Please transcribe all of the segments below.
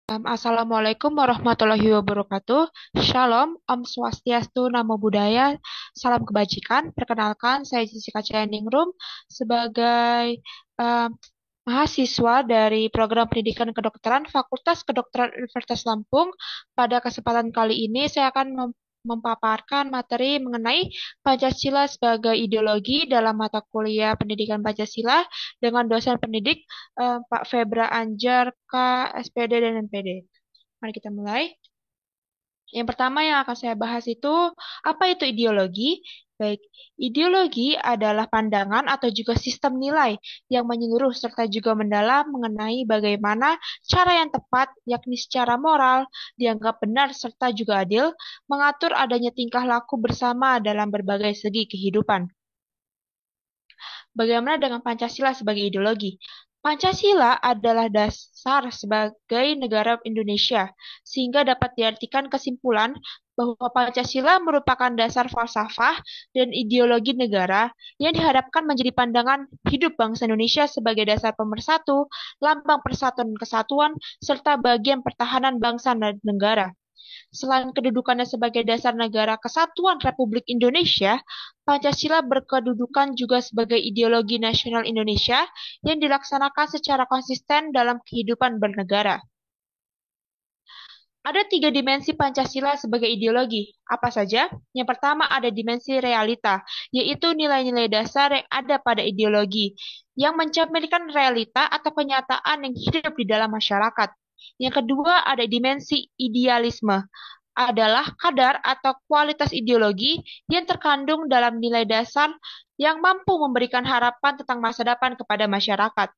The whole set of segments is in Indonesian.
Assalamualaikum warahmatullahi wabarakatuh. Shalom, Om Swastiastu, Namo Buddhaya, salam kebajikan. Perkenalkan, saya Jessica Chayaningrum sebagai um, mahasiswa dari program pendidikan kedokteran Fakultas Kedokteran Universitas Lampung. Pada kesempatan kali ini, saya akan memaparkan materi mengenai Pancasila sebagai ideologi dalam mata kuliah pendidikan Pancasila dengan dosen pendidik Pak Febra Anjar, K, SPD, dan NPD. Mari kita mulai. Yang pertama yang akan saya bahas itu, apa itu ideologi? Baik, ideologi adalah pandangan atau juga sistem nilai yang menyeluruh serta juga mendalam mengenai bagaimana cara yang tepat, yakni secara moral, dianggap benar serta juga adil, mengatur adanya tingkah laku bersama dalam berbagai segi kehidupan. Bagaimana dengan Pancasila sebagai ideologi? Pancasila adalah dasar sebagai negara Indonesia, sehingga dapat diartikan kesimpulan bahwa Pancasila merupakan dasar falsafah dan ideologi negara yang diharapkan menjadi pandangan hidup bangsa Indonesia sebagai dasar pemersatu, lambang persatuan dan kesatuan, serta bagian pertahanan bangsa dan negara. Selain kedudukannya sebagai dasar negara kesatuan Republik Indonesia, Pancasila berkedudukan juga sebagai ideologi nasional Indonesia yang dilaksanakan secara konsisten dalam kehidupan bernegara. Ada tiga dimensi Pancasila sebagai ideologi. Apa saja? Yang pertama ada dimensi realita, yaitu nilai-nilai dasar yang ada pada ideologi, yang mencerminkan realita atau kenyataan yang hidup di dalam masyarakat. Yang kedua ada dimensi idealisme, adalah kadar atau kualitas ideologi yang terkandung dalam nilai dasar yang mampu memberikan harapan tentang masa depan kepada masyarakat.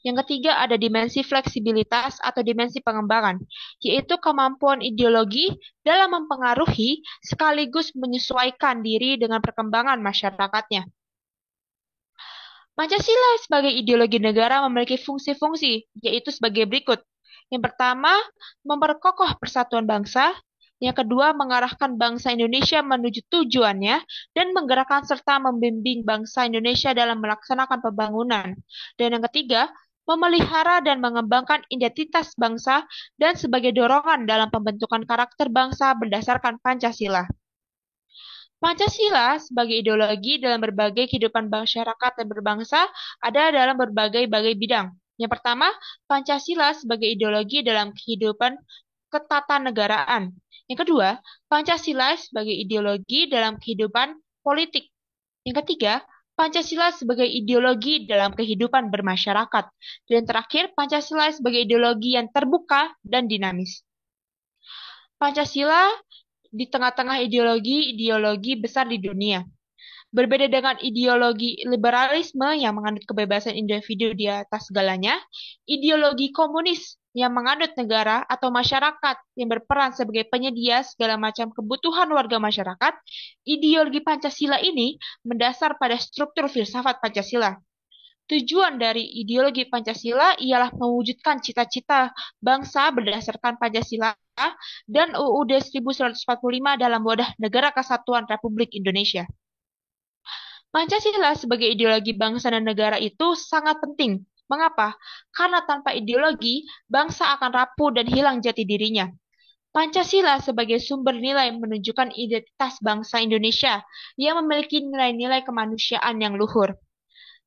Yang ketiga ada dimensi fleksibilitas atau dimensi pengembangan, yaitu kemampuan ideologi dalam mempengaruhi sekaligus menyesuaikan diri dengan perkembangan masyarakatnya. Pancasila sebagai ideologi negara memiliki fungsi-fungsi, yaitu sebagai berikut. Yang pertama, memperkokoh persatuan bangsa. Yang kedua, mengarahkan bangsa Indonesia menuju tujuannya dan menggerakkan serta membimbing bangsa Indonesia dalam melaksanakan pembangunan. Dan yang ketiga, memelihara dan mengembangkan identitas bangsa dan sebagai dorongan dalam pembentukan karakter bangsa berdasarkan Pancasila. Pancasila sebagai ideologi dalam berbagai kehidupan masyarakat dan berbangsa ada dalam berbagai-bagai bidang. Yang pertama, Pancasila sebagai ideologi dalam kehidupan ketatanegaraan. Yang kedua, Pancasila sebagai ideologi dalam kehidupan politik. Yang ketiga, Pancasila sebagai ideologi dalam kehidupan bermasyarakat. Dan terakhir, Pancasila sebagai ideologi yang terbuka dan dinamis. Pancasila di tengah-tengah ideologi-ideologi besar di dunia. Berbeda dengan ideologi liberalisme yang menganut kebebasan individu di atas segalanya, ideologi komunis yang menganut negara atau masyarakat yang berperan sebagai penyedia segala macam kebutuhan warga masyarakat, ideologi Pancasila ini mendasar pada struktur filsafat Pancasila. Tujuan dari ideologi Pancasila ialah mewujudkan cita-cita bangsa berdasarkan Pancasila dan UUD 1945 dalam wadah Negara Kesatuan Republik Indonesia. Pancasila sebagai ideologi bangsa dan negara itu sangat penting. Mengapa? Karena tanpa ideologi, bangsa akan rapuh dan hilang jati dirinya. Pancasila sebagai sumber nilai menunjukkan identitas bangsa Indonesia yang memiliki nilai-nilai kemanusiaan yang luhur.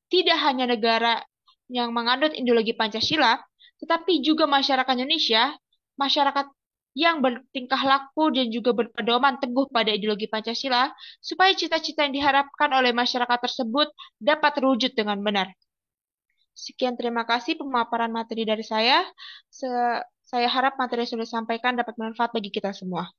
Tidak hanya negara yang menganut ideologi Pancasila, tetapi juga masyarakat Indonesia, masyarakat yang bertingkah laku dan juga berpedoman teguh pada ideologi Pancasila, supaya cita-cita yang diharapkan oleh masyarakat tersebut dapat terwujud dengan benar. Sekian terima kasih pemaparan materi dari saya. Saya harap materi yang sudah disampaikan dapat bermanfaat bagi kita semua.